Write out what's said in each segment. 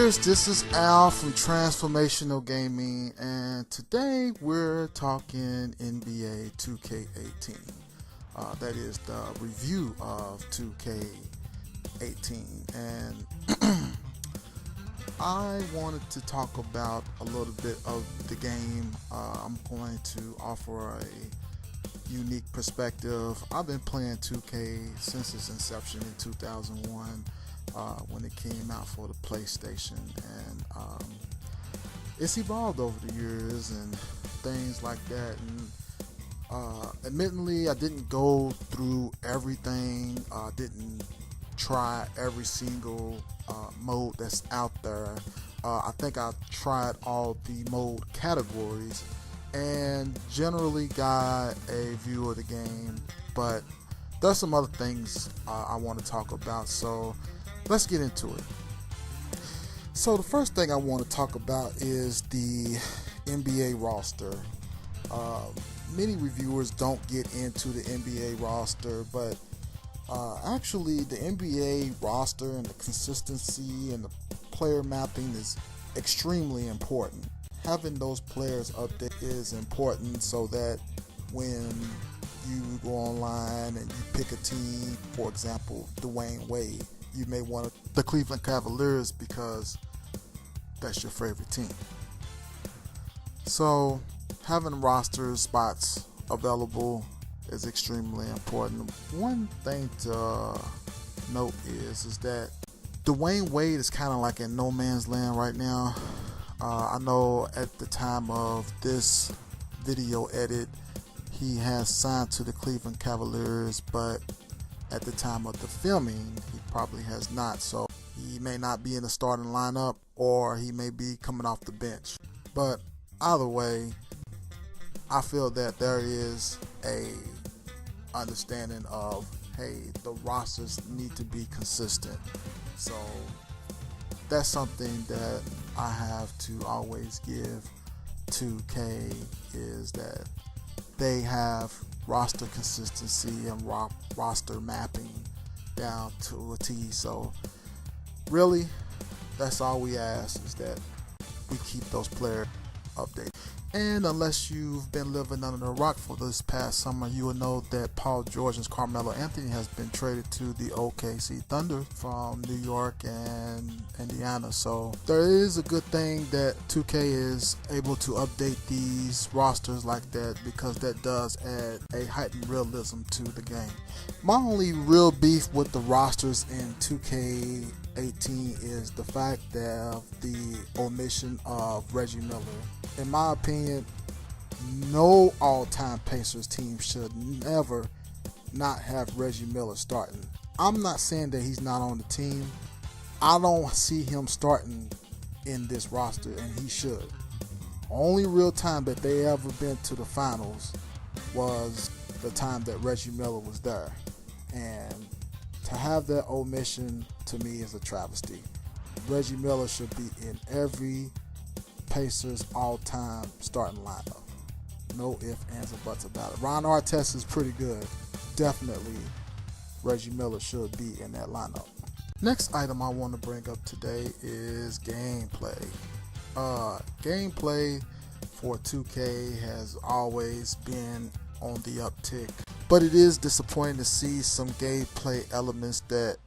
gamers, this is Al from Transformational Gaming, and today we're talking NBA 2K18. That is the review of 2K18, and I wanted to talk about a little bit of the game. I'm going to offer a unique perspective. I've been playing 2K since its inception in 2001. When it came out for the PlayStation, and it's evolved over the years and things like that. And admittedly, I didn't go through everything. I didn't try every single mode that's out there. I think I tried all the mode categories and generally got a view of the game, but there's some other things I want to talk about, so let's get into it. So the first thing I want to talk about is the NBA roster. Many reviewers don't get into the NBA roster, but actually the NBA roster and the consistency and the player mapping is extremely important. Having those players updated is important so that when you go online and you pick a team, for example, Dwayne Wade, you may want the Cleveland Cavaliers because that's your favorite team. So having roster spots available is extremely important. One thing to note is that Dwayne Wade is kind of like in no man's land right now. I know at the time of this video edit, he has signed to the Cleveland Cavaliers, but at the time of the filming, he probably has not. So he may not be in the starting lineup, or he may be coming off the bench. But either way, I feel that there is a understanding of, hey, the rosters need to be consistent. So that's something that I have to always give 2K, is that they have roster consistency and roster mapping down to a T. So really, that's all we ask, is that we keep those players updated. And unless you've been living under a rock for this past summer, you will know that Paul George and Carmelo Anthony has been traded to the OKC Thunder from New York and Indiana. So there is a good thing that 2K is able to update these rosters like that, because that does add a heightened realism to the game. My only real beef with the rosters in 2K18 is the fact that the omission of Reggie Miller. In my opinion, no all-time Pacers team should never not have Reggie Miller starting. I'm not saying that he's not on the team. I don't see him starting in this roster, and he should. Only real time that they ever been to the finals was the time that Reggie Miller was there. And to have that omission, to me, is a travesty. Reggie Miller should be in every Pacers all-time starting lineup. No ifs, ands, or buts about it. Ron Artest is pretty good. Definitely Reggie Miller should be in that lineup. Next item I want to bring up today is gameplay. Gameplay for 2K has always been on the uptick, but it is disappointing to see some gameplay elements that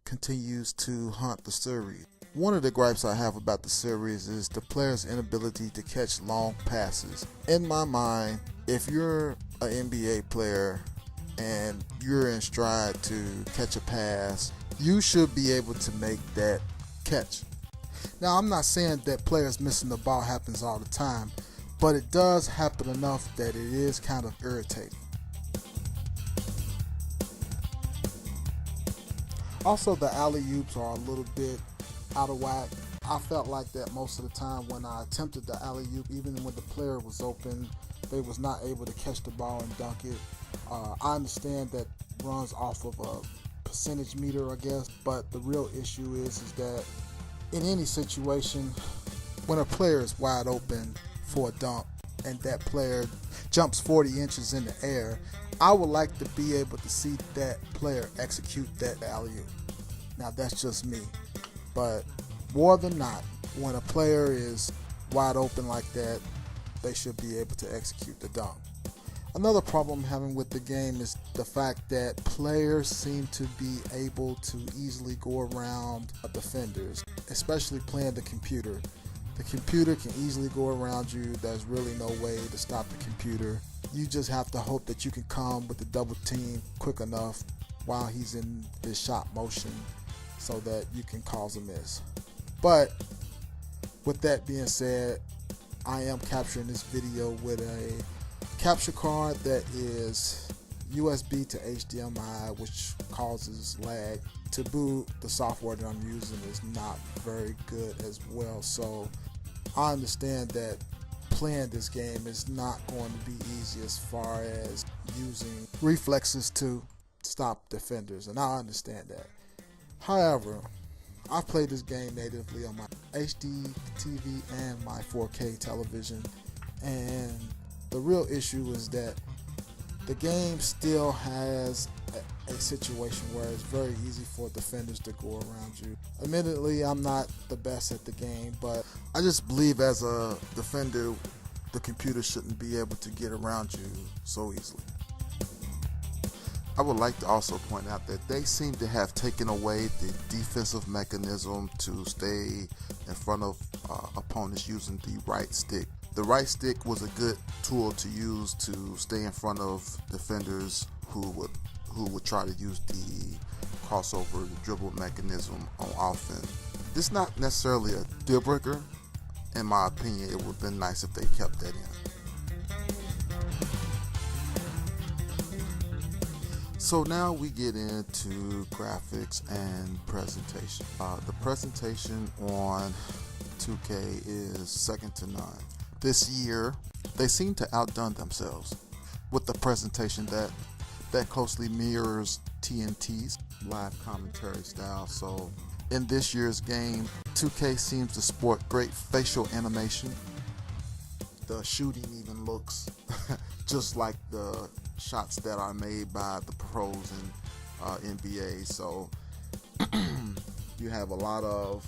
continues to haunt the series. One of the gripes I have about the series is the player's inability to catch long passes. In my mind, if you're an NBA player and you're in stride to catch a pass, you should be able to make that catch. Now, I'm not saying that players missing the ball happens all the time, but it does happen enough that it is kind of irritating. Also, the alley-oops are a little bit out of whack. I felt like that most of the time when I attempted the alley-oop, even when the player was open, they was not able to catch the ball and dunk it. I understand that runs off of a percentage meter, I guess, but the real issue is that in any situation, when a player is wide open for a dunk and that player jumps 40 inches in the air, I would like to be able to see that player execute that alley-oop. Now, that's just me. But more than not, when a player is wide open like that, they should be able to execute the dunk. Another problem I'm having with the game is the fact that players seem to be able to easily go around defenders, especially playing the computer. The computer can easily go around you. There's really no way to stop the computer. You just have to hope that you can come with the double team quick enough while he's in his shot motion so that you can cause a miss. But with that being said, I am capturing this video with a capture card that is USB to HDMI, which causes lag. To boot, the software that I'm using is not very good as well, so I understand that playing this game is not going to be easy as far as using reflexes to stop defenders, and I understand that. However, I've played this game natively on my HD TV and my 4K television, and the real issue is that the game still has a situation where it's very easy for defenders to go around you. Admittedly, I'm not the best at the game, but I just believe as a defender, the computer shouldn't be able to get around you so easily. I would like to also point out that they seem to have taken away the defensive mechanism to stay in front of opponents using the right stick. The right stick was a good tool to use to stay in front of defenders who would try to use the crossover, the dribble mechanism on offense. This is not necessarily a deal breaker. In my opinion, it would have been nice if they kept that in. So now we get into graphics and presentation. The presentation on 2K is second to none. This year, they seem to outdone themselves with the presentation that closely mirrors TNT's live commentary style. So in this year's game, 2K seems to sport great facial animation. The shooting even looks just like the shots that are made by the pros in NBA. So you have a lot of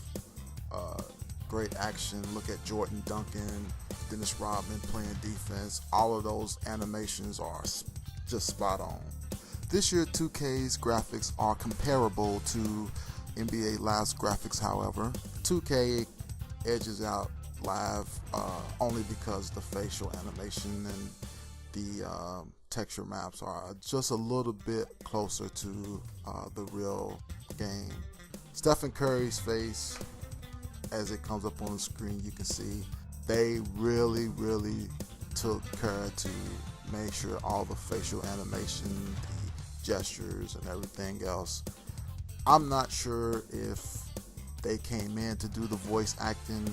great action. Look at Jordan Duncan, Dennis Rodman playing defense. All of those animations are just spot on. This year 2K's graphics are comparable to NBA Live's graphics, however. 2K edges out Live only because the facial animation and the texture maps are just a little bit closer to the real game. Stephen Curry's face, as it comes up on the screen, you can see they really took care to make sure all the facial animation, the gestures and everything else. I'm not sure if they came in to do the voice acting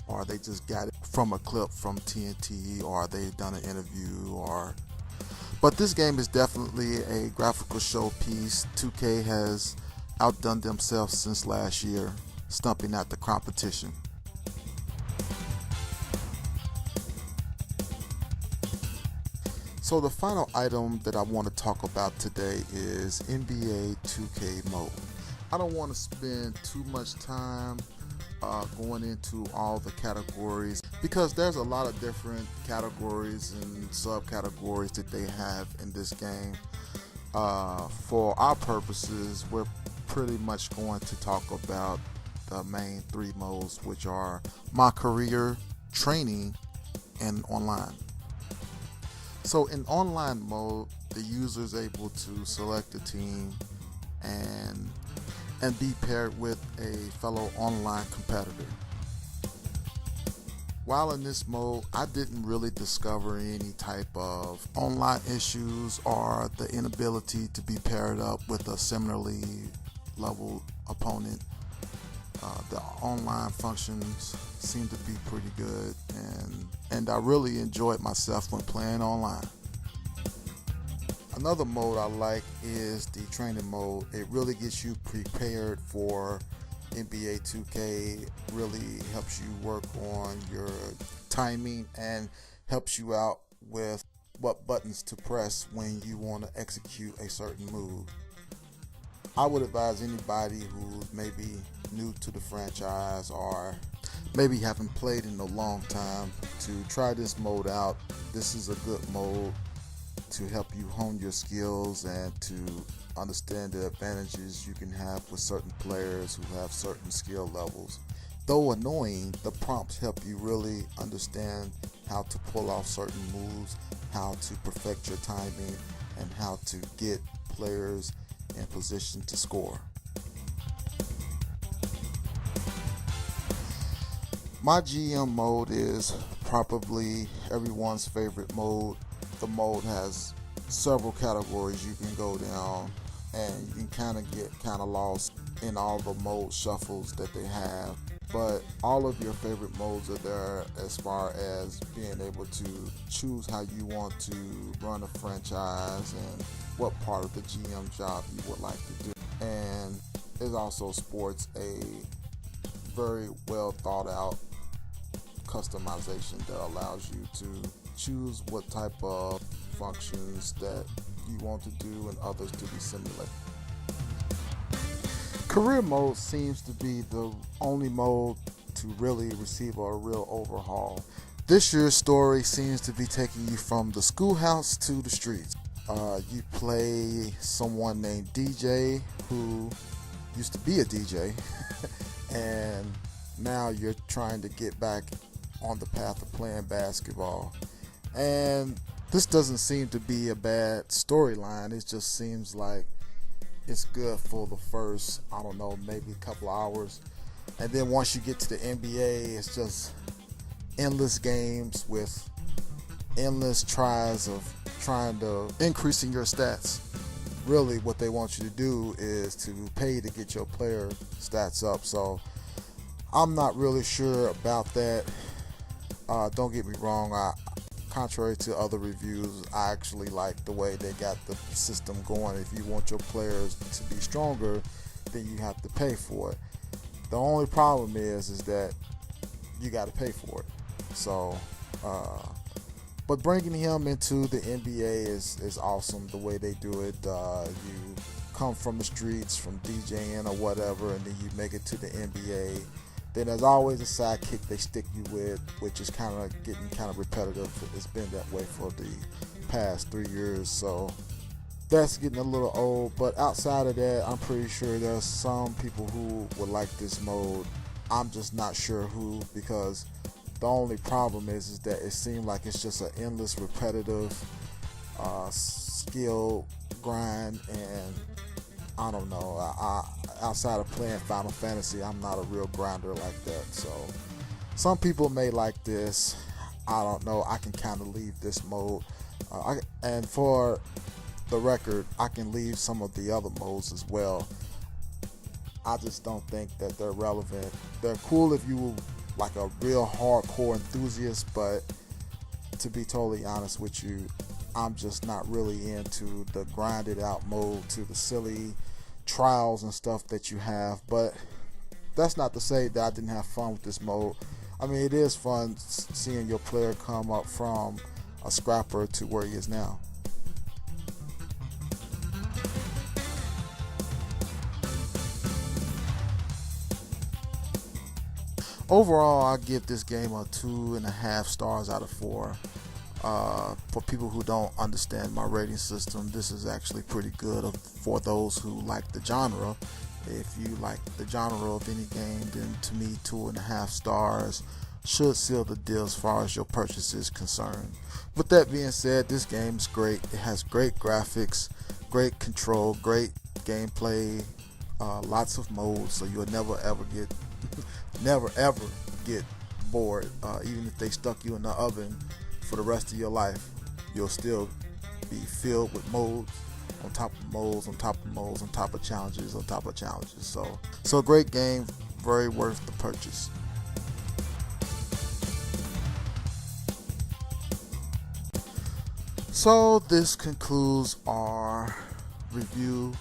or they just got it from a clip from TNT, or they done an interview, but this game is definitely a graphical showpiece. 2K has outdone themselves since last year, stumping out the competition. So the final item that I want to talk about today is NBA 2K mode. I don't want to spend too much time going into all the categories because there's a lot of different categories and subcategories that they have in this game. For our purposes, we're pretty much going to talk about the main three modes, which are my career, training, and online. So in online mode, the user is able to select a team and be paired with a fellow online competitor. While in this mode, I didn't really discover any type of online issues or the inability to be paired up with a similarly level opponent. The online functions seem to be pretty good, and I really enjoyed myself when playing online. Another mode I like is the training mode. It really gets you prepared for NBA 2K, really helps you work on your timing and helps you out with what buttons to press when you want to execute a certain move. I would advise anybody who's maybe new to the franchise or maybe haven't played in a long time to try this mode out. This is a good mode to help you hone your skills and to understand the advantages you can have with certain players who have certain skill levels. Though annoying, the prompts help you really understand how to pull off certain moves, how to perfect your timing, and how to get players in position to score. My GM mode is probably everyone's favorite mode. The mode has several categories you can go down, and you can kind of get lost in all the mode shuffles that they have. But all of your favorite modes are there as far as being able to choose how you want to run a franchise and what part of the GM job you would like to do. And it also sports a very well thought out customization that allows you to choose what type of functions that you want to do and others to be simulated. Career mode seems to be the only mode to really receive a real overhaul. This year's story seems to be taking you from the schoolhouse to the streets. You play someone named DJ who used to be a DJ and now you're trying to get back on the path of playing basketball. And this doesn't seem to be a bad storyline. It just seems like it's good for the first, I don't know, maybe a couple hours. And then once you get to the NBA, it's just endless games with endless tries of trying to increasing your stats. Really what they want you to do is to pay to get your player stats up. So I'm not really sure about that. Don't get me wrong, contrary to other reviews, I actually like the way they got the system going. If you want your players to be stronger, then you have to pay for it. The only problem is that you got to pay for it. So, but bringing him into the NBA is awesome. The way they do it, you come from the streets, from DJing or whatever, and then you make it to the NBA. Then there's always a sidekick they stick you with, which is kind of getting kind of repetitive. It's been that way for the past 3 years, so that's getting a little old. But outside of that, I'm pretty sure there's some people who would like this mode. I'm just not sure who, because the only problem is that it seems like it's just an endless repetitive skill grind, and I don't know. Outside of playing Final Fantasy, I'm not a real grinder like that. So some people may like this. I don't know. I can kind of leave this mode. And for the record, I can leave some of the other modes as well. I just don't think that they're relevant. They're cool if you like a real hardcore enthusiast, but to be totally honest with you, I'm just not really into the grinded out mode, to the silly trials and stuff that you have. But that's not to say that I didn't have fun with this mode. I mean, it is fun seeing your player come up from a scrapper to where he is now. Overall, I give this game a 2.5 stars out of 4. For people who don't understand my rating system, this is actually pretty good for those who like the genre. If you like the genre of any game, then to me 2.5 stars should seal the deal as far as your purchase is concerned. With that being said, this game is great. It has great graphics, great control, great gameplay, lots of modes, so you'll never ever get bored. Even if they stuck you in the oven for the rest of your life, you'll still be filled with modes on top of modes on top of modes on top of challenges on top of challenges. So a great game, very worth the purchase. So this concludes our review.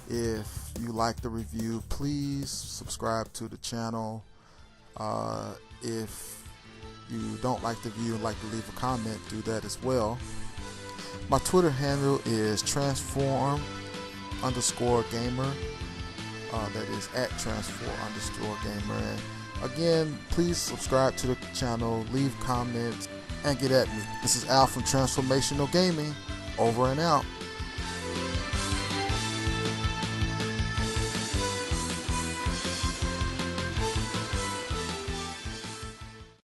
If you like the review, please subscribe to the channel. If you don't like the review and like to leave a comment, do that as well. My Twitter handle is transform_gamer. that is at Transfor_gamer. And again, please subscribe to the channel, leave comments, and get at me. This is Al from Transformational Gaming, over and out.